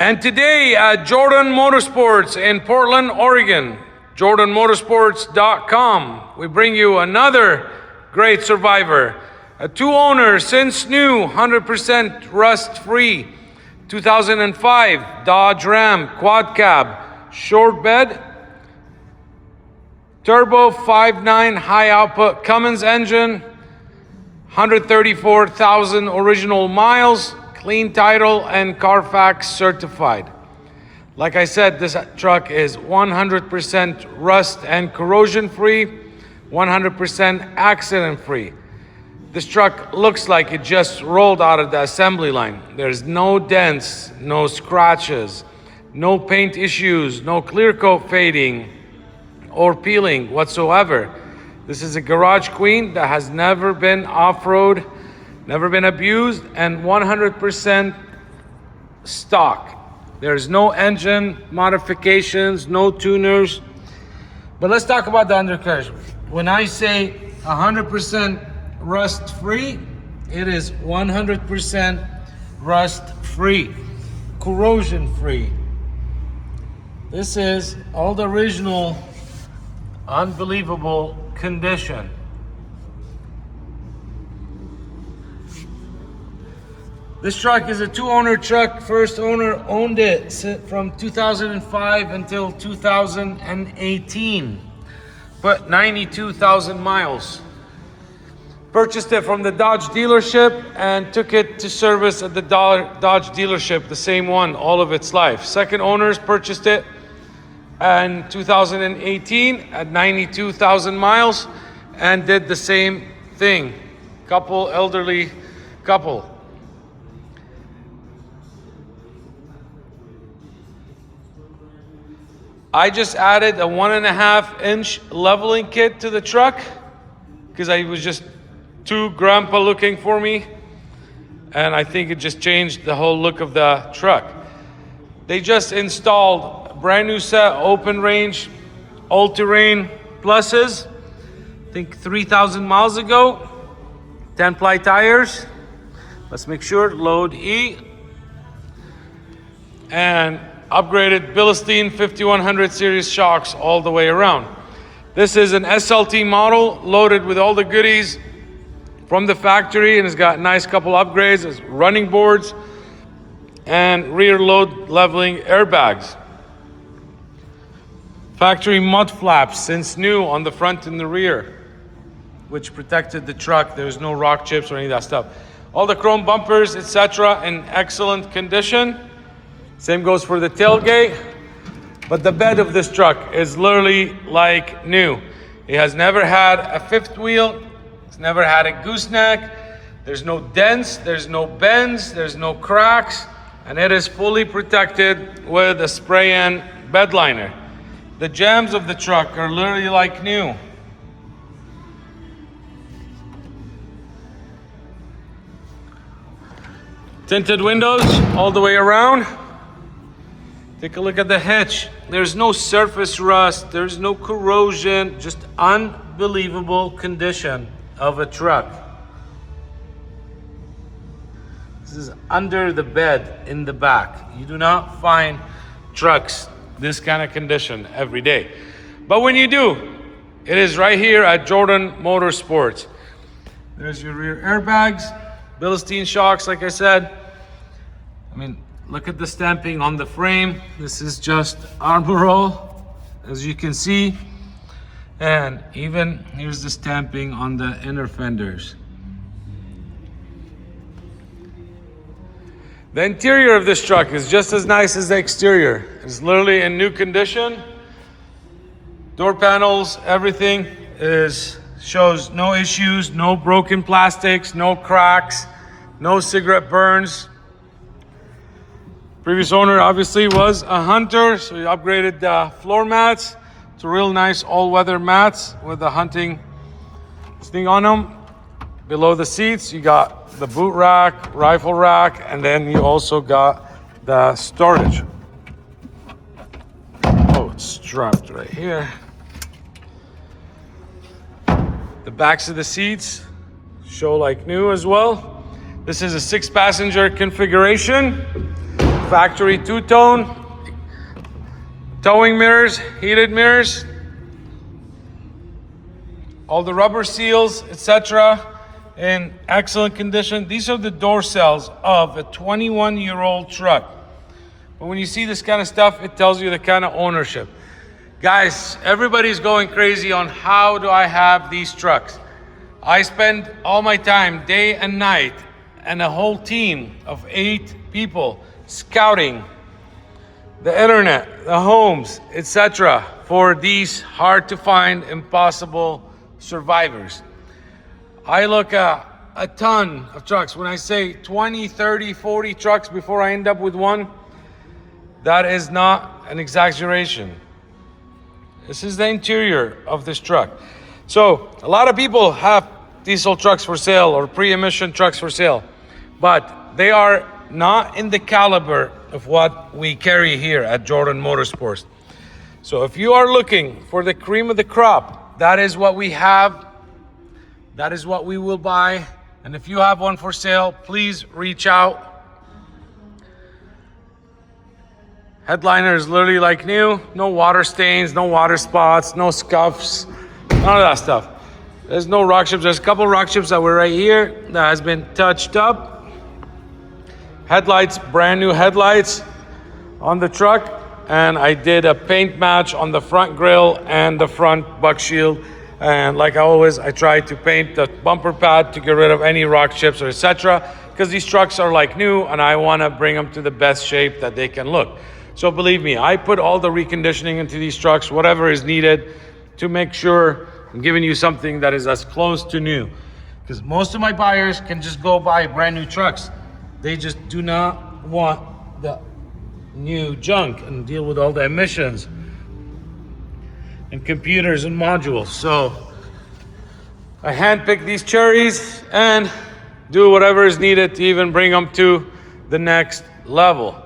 And today at Jordan Motorsports in Portland, Oregon, jordanmotorsports.com, we bring you another great survivor. A two-owner, since new, 100% rust-free, 2005 Dodge Ram Quad Cab, short bed, turbo 5.9 high output Cummins engine, 134,000 original miles, clean title and Carfax certified. Like I said, this truck is 100% rust and corrosion free, 100% accident free. This truck looks like it just rolled out of the assembly line. There's no dents, no scratches, no paint issues, no clear coat fading or peeling whatsoever. This is a garage queen that has never been off-road, never been abused, and 100% stock. There's no engine modifications, no tuners. But let's talk about the undercarriage. When I say 100% rust-free, it is 100% rust-free, corrosion-free. This is all the original, unbelievable condition. This truck is a two-owner truck. First owner owned it from 2005 until 2018. But 92,000 miles. Purchased it from the Dodge dealership and took it to service at the Dodge dealership, the same one, all of its life. Second owners purchased it in 2018 at 92,000 miles and did the same thing. Elderly couple. I just added a 1.5-inch leveling kit to the truck because I was just too grandpa looking for me, and I think it just changed the whole look of the truck. They just installed a brand new set open range all-terrain pluses, I think 3,000 miles ago, 10-ply tires. Let's make sure, load E, and upgraded Bilstein 5100 series shocks all the way around. This is an SLT model loaded with all the goodies from the factory, and it's got a nice couple upgrades. It's running boards and rear load leveling airbags. Factory mud flaps since new on the front and the rear, which protected the truck. There's no rock chips or any of that stuff. All the chrome bumpers, etc., in excellent condition. Same goes for the tailgate, but the bed of this truck is literally like new. It has never had a fifth wheel. It's never had a gooseneck. There's no dents, there's no bends, there's no cracks, and it is fully protected with a spray-in bed liner. The jambs of the truck are literally like new. Tinted windows all the way around. Take a look at the hitch. There's no surface rust, there's no corrosion, just unbelievable condition of a truck. This is under the bed in the back. You do not find trucks this kind of condition every day. But when you do, it is right here at Jordan Motorsports. There's your rear airbags, Bilstein shocks, like I said. I mean, look at the stamping on the frame. This is just Armor All, as you can see. And even here's the stamping on the inner fenders. The interior of this truck is just as nice as the exterior. It's literally in new condition. Door panels, everything shows no issues, no broken plastics, no cracks, no cigarette burns. Previous owner obviously was a hunter, so he upgraded the floor mats to real nice all-weather mats with the hunting thing on them. Below the seats, you got the boot rack, rifle rack, and then you also got the storage. Oh, it's strapped right here. The backs of the seats show like new as well. This is a 6-passenger configuration. factory two-tone, towing mirrors, heated mirrors, all the rubber seals, etc. in excellent condition. These are the door cells of a 21-year-old truck. But when you see this kind of stuff, it tells you the kind of ownership. Guys, everybody's going crazy on how do I have these trucks. I spend all my time, day and night, and a whole team of 8 people scouting the internet, the homes, etc. for these hard to find, impossible survivors. I look at a ton of trucks. When I say 20, 30, 40 trucks before I end up with one, that is not an exaggeration. This is the interior of this truck. So a lot of people have diesel trucks for sale or pre-emission trucks for sale, but they are not in the caliber of what we carry here at Jordan Motorsports. So if you are looking for the cream of the crop, that is what we have. That is what we will buy. And if you have one for sale, please reach out. Headliner is literally like new. No water stains, no water spots, no scuffs, none of that stuff. There's no rock chips. There's a couple rock chips that were right here that has been touched up. Headlights, brand new headlights on the truck. And I did a paint match on the front grille and the front buck shield. And like I try to paint the bumper pad to get rid of any rock chips or etc. Because these trucks are like new and I want to bring them to the best shape that they can look. So believe me, I put all the reconditioning into these trucks, whatever is needed to make sure I'm giving you something that is as close to new. Because most of my buyers can just go buy brand new trucks. They just do not want the new junk and deal with all the emissions and computers and modules. So I handpick these cherries and do whatever is needed to even bring them to the next level.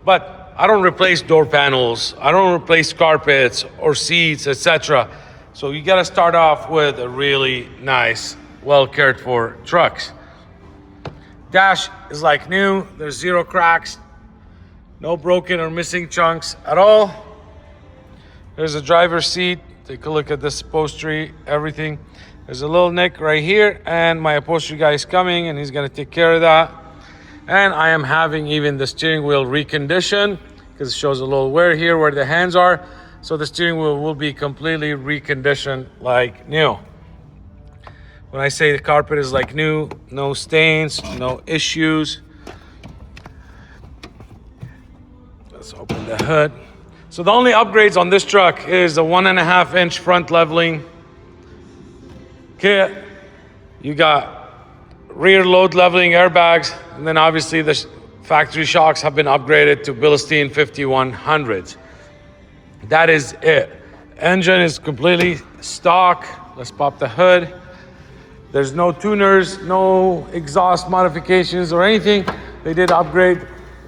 But I don't replace door panels, I don't replace carpets or seats, etc. So you gotta start off with a really nice, well cared for trucks. Dash is like new, there's 0 cracks, no broken or missing chunks at all. There's a driver's seat, take a look at this upholstery, everything. There's a little nick right here and my upholstery guy is coming and he's gonna take care of that. And I am having even the steering wheel reconditioned because it shows a little wear here where the hands are. So the steering wheel will be completely reconditioned like new. When I say the carpet is like new, no stains, no issues. Let's open the hood. So the only upgrades on this truck is a 1.5-inch front leveling kit. You got rear load leveling airbags, and then obviously the factory shocks have been upgraded to Bilstein 5100s. That is it. Engine is completely stock. Let's pop the hood. There's no tuners, no exhaust modifications or anything. They did upgrade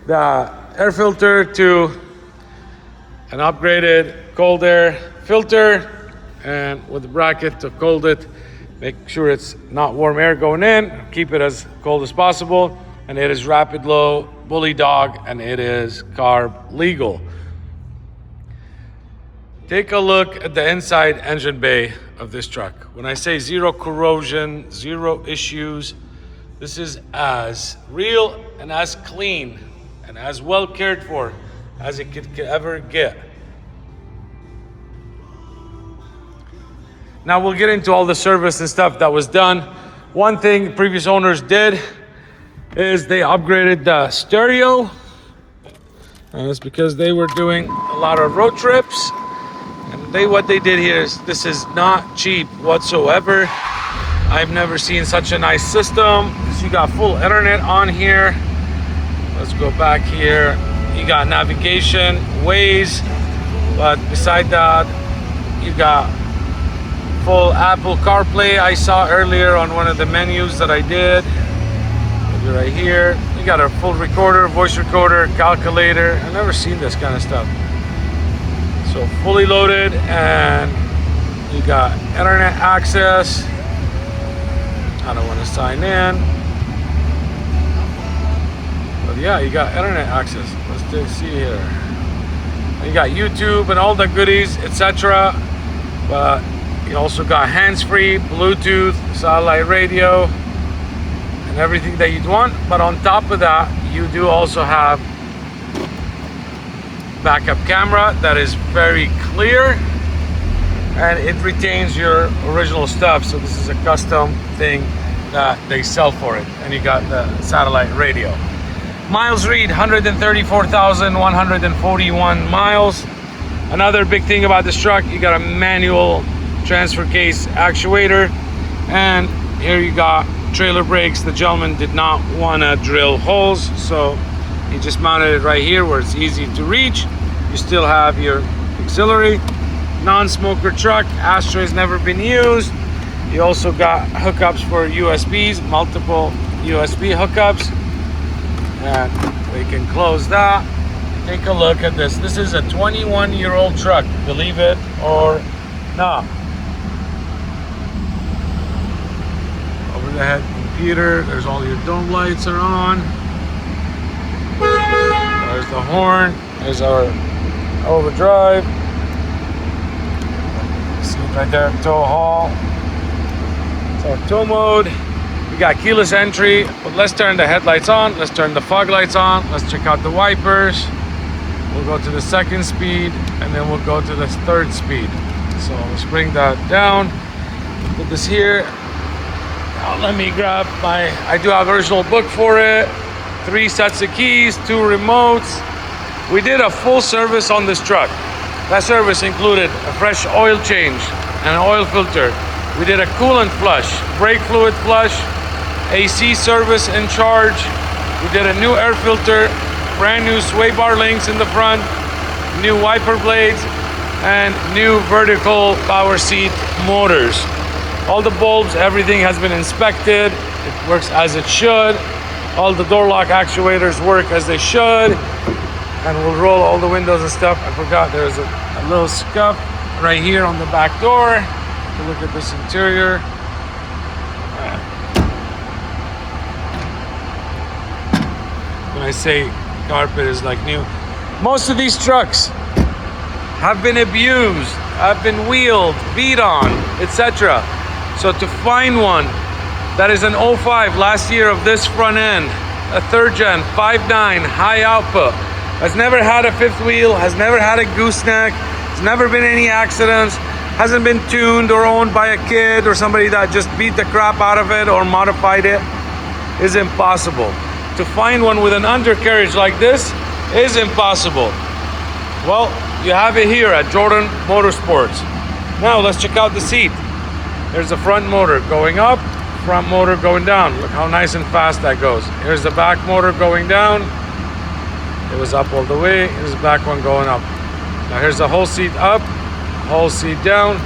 the air filter to an upgraded cold air filter, and with the bracket to cold it, make sure it's not warm air going in, keep it as cold as possible. And it is rapid low, bully dog, and it is carb legal. Take a look at the inside engine bay of this truck. When I say 0 corrosion, 0 issues, this is as real and as clean and as well cared for as it could ever get. Now we'll get into all the service and stuff that was done. One thing previous owners did is they upgraded the stereo. And it's because they were doing a lot of road trips. And what they did here is, this is not cheap whatsoever. I've never seen such a nice system. So you got full internet on here. Let's go back here. You got navigation, Waze, but beside that, you got full Apple CarPlay. I saw earlier on one of the menus that I did. Maybe right here. You got a full recorder, voice recorder, calculator. I've never seen this kind of stuff. So fully loaded, and you got internet access. I don't want to sign in. But yeah, you got internet access. Let's just see here. You got YouTube and all the goodies, etc. But you also got hands-free, Bluetooth, satellite radio, and everything that you'd want. But on top of that, you do also have backup camera that is very clear, and it retains your original stuff. So this is a custom thing that they sell for it. And you got the satellite radio. Miles read 134,141 miles. Another big thing about this truck, you got a manual transfer case actuator, and here you got trailer brakes. The gentleman did not want to drill holes, so he just mounted it right here where it's easy to reach. You still have your auxiliary. Non-smoker truck, ashtray's never been used. You also got hookups for USBs, multiple USB hookups, and we can close that. Take a look at this. This is a 21-year-old truck, believe it or not. Over the head computer, there's all your dome lights are on. There's the horn, there's our overdrive. See it right there, tow haul. It's our tow mode. We got keyless entry, but let's turn the headlights on. Let's turn the fog lights on. Let's check out the wipers. We'll go to the second speed, and then we'll go to the third speed. So let's bring that down. Put this here. Now let me grab I do have original book for it. 3 sets of keys, 2 remotes. We did a full service on this truck. That service included a fresh oil change and an oil filter. We did a coolant flush, brake fluid flush, AC service and charge. We did a new air filter, brand new sway bar links in the front, new wiper blades, and new vertical power seat motors. All the bulbs, everything has been inspected. It works as it should. All the door lock actuators work as they should. And we'll roll all the windows and stuff. I forgot there's a little scuff right here on the back door. Look at this interior. When I say carpet is like new, most of these trucks have been abused, have been wheeled, beat on, etc. So to find one that is an 05 last year of this front end, a 3rd gen 5.9 high output, has never had a 5th wheel, has never had a gooseneck, has never been any accidents, hasn't been tuned or owned by a kid or somebody that just beat the crap out of it or modified it, is impossible. To find one with an undercarriage like this is impossible. Well, you have it here at Jordan Motorsports. Now let's check out the seat. There's the front motor going up, front motor going down. Look how nice and fast that goes. Here's the back motor going down. It was up all the way. Here's the back one going up. Now here's the whole seat up, whole seat down,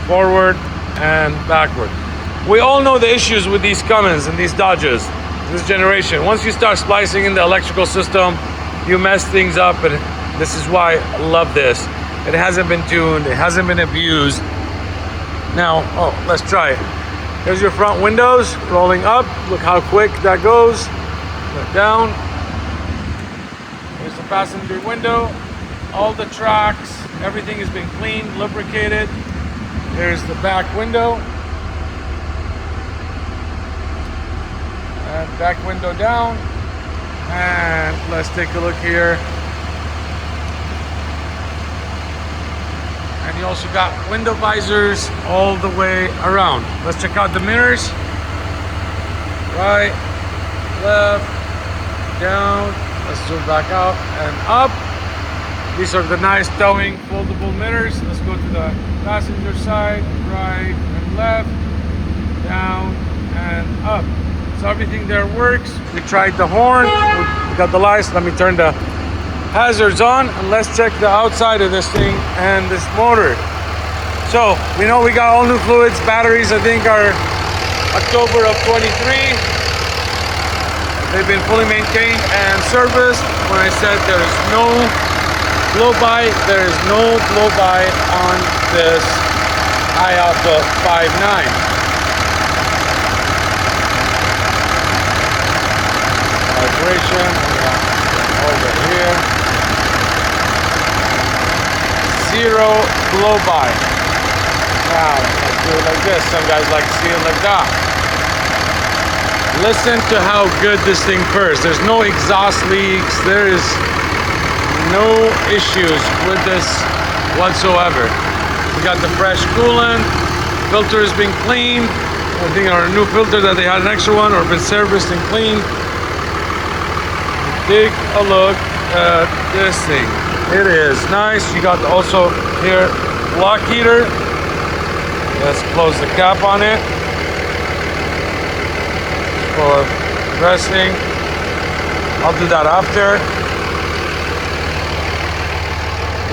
forward and backward. We all know the issues with these Cummins and these Dodges, this generation. Once you start splicing in the electrical system, you mess things up, and this is why I love this. It hasn't been tuned, it hasn't been abused. Now, let's try it. Here's your front windows rolling up. Look how quick that goes. Look down. Here's the passenger window. All the tracks, everything has been cleaned, lubricated. Here's the back window. And back window down. And let's take a look here. And you also got window visors all the way around. Let's check out the mirrors. Right, left, down. Let's zoom back out and up. These are the nice towing foldable mirrors. Let's go to the passenger side, right and left, down and up. So everything there works. We tried the horn, we got the lights. Let me turn the hazards on and let's check the outside of this thing and this motor. So we know we got all new fluids. Batteries I think are October of 23. They've been fully maintained and serviced. When I said there is no blow-by, there is no blow-by on this high output 5.9. vibration. Over here. Zero blow-by. Now, let's do it like this. Some guys like to see it like that. Listen to how good this thing purrs. There's no exhaust leaks. There is no issues with this whatsoever. We got the fresh coolant. Filter has been cleaned. I think our new filter that they had an extra one or been serviced and cleaned. Take a look at this thing. It is nice. You got also here block heater. Let's close the cap on it for dressing. I'll do that after.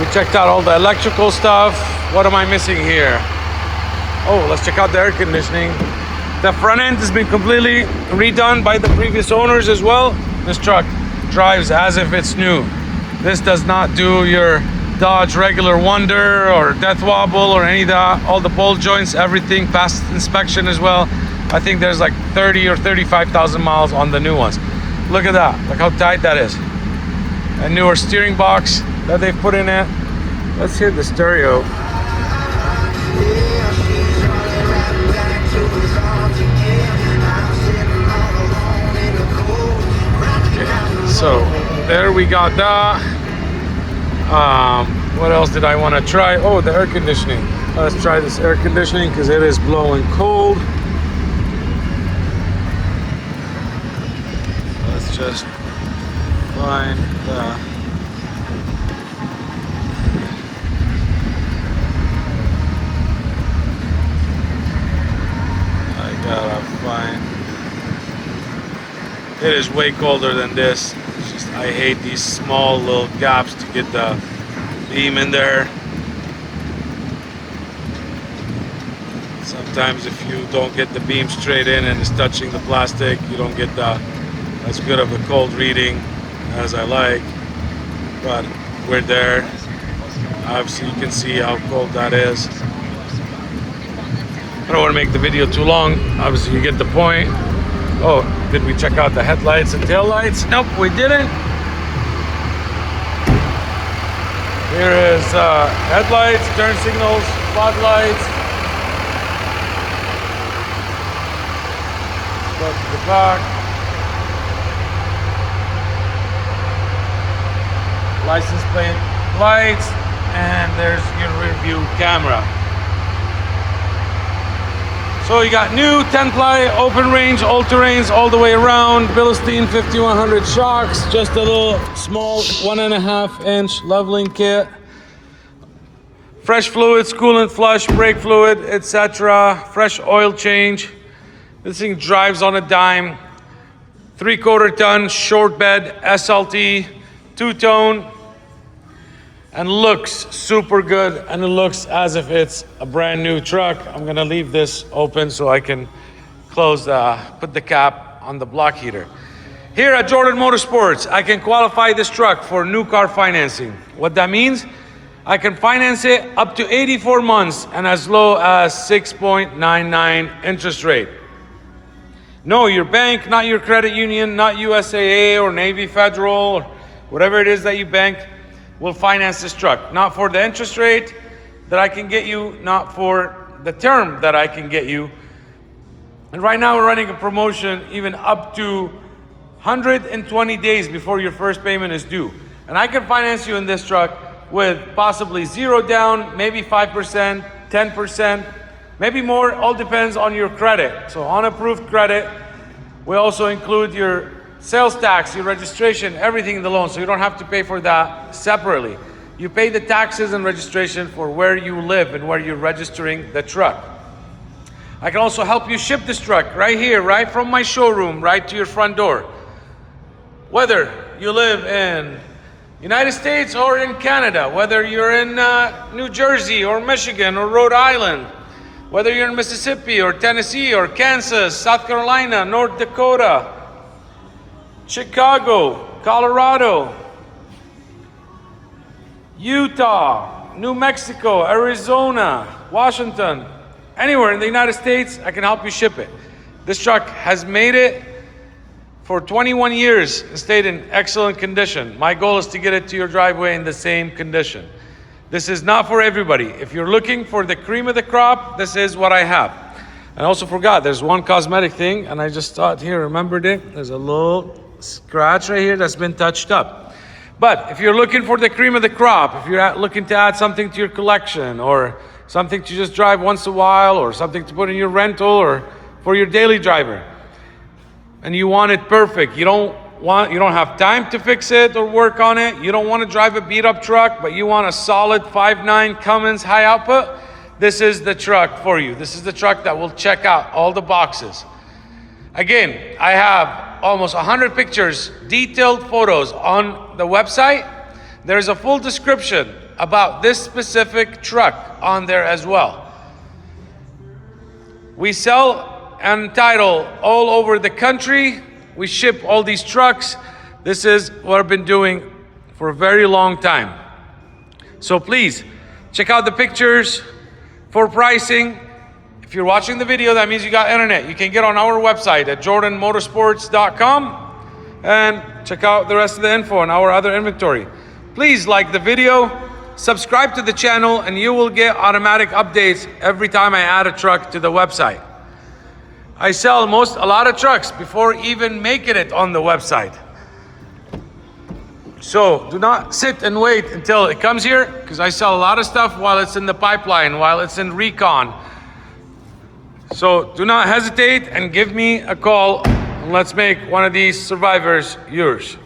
We checked out all the electrical stuff. What am I missing here? Oh, let's check out the air conditioning. The front end has been completely redone by the previous owners as well. This truck drives as if it's new. This does not do your Dodge regular Wonder or Death Wobble or any of that. All the ball joints, everything passed inspection as well. I think there's like 30 or 35,000 miles on the new ones. Look at that, look how tight that is. A newer steering box that they've put in it. Let's hear the stereo. So there we got that. What else did I want to try? Oh, the air conditioning. Let's try this air conditioning because it is blowing cold. Let's just find the It is way colder than this. It's just, I hate these small little gaps to get the beam in there. Sometimes if you don't get the beam straight in and it's touching the plastic, you don't get as good of a cold reading as I like. But we're there. Obviously you can see how cold that is. I don't want to make the video too long. Obviously you get the point. Oh, did we check out the headlights and tail lights? Nope, we didn't. Here is headlights, turn signals, fog lights. Go to the back. License plate lights, and there's your rear view camera. So you got new 10-ply, open range, all-terrains all the way around. Bilstein 5100 shocks, just a little small 1.5 inch leveling kit. Fresh fluids, coolant flush, brake fluid, etc. Fresh oil change. This thing drives on a dime. 3/4 ton short bed SLT, two-tone, and looks super good, and it looks as if it's a brand new truck. I'm gonna leave this open so I can close put the cap on the block heater. Here at Jordan Motorsports, I can qualify this truck for new car financing. What that means, I can finance it up to 84 months and as low as 6.99 interest rate. No, your bank, not your credit union, not USAA or Navy Federal or whatever it is that you bank, will finance this truck. Not for the interest rate that I can get you, not for the term that I can get you. And right now we're running a promotion even up to 120 days before your first payment is due. And I can finance you in this truck with possibly 0 down, maybe 5%, 10%, maybe more, all depends on your credit. So on approved credit, we also include your sales tax, your registration, everything in the loan, so you don't have to pay for that separately. You pay the taxes and registration for where you live and where you're registering the truck. I can also help you ship this truck right here, right from my showroom, right to your front door. Whether you live in United States or in Canada, whether you're in New Jersey or Michigan or Rhode Island, whether you're in Mississippi or Tennessee or Kansas, South Carolina, North Dakota, Chicago, Colorado, Utah, New Mexico, Arizona, Washington, anywhere in the United States, I can help you ship it. This truck has made it for 21 years and stayed in excellent condition. My goal is to get it to your driveway in the same condition. This is not for everybody. If you're looking for the cream of the crop, this is what I have. I also forgot there's one cosmetic thing, and I just thought here, remembered it. There's a little scratch right here that's been touched up. But if you're looking for the cream of the crop, if you're looking to add something to your collection, or something to just drive once in a while, or something to put in your rental, or for your daily driver, and you want it perfect, you don't have time to fix it or work on it, you don't want to drive a beat up truck, but you want a solid 5.9 Cummins high output, this is the truck for you. This is the truck that will check out all the boxes. Again, I have almost 100 pictures, detailed photos on the website. There's a full description about this specific truck on there as well. We sell and title all over the country. We ship all these trucks. This is what I've been doing for a very long time. So please check out the pictures for pricing. If you're watching the video, that means you got internet. You can get on our website at jordanmotorsports.com and check out the rest of the info on our other inventory. Please like the video, subscribe to the channel, and you will get automatic updates every time I add a truck to the website. I sell a lot of trucks before even making it on the website. So do not sit and wait until it comes here, because I sell a lot of stuff while it's in the pipeline, while it's in recon. So do not hesitate and give me a call, and let's make one of these survivors yours.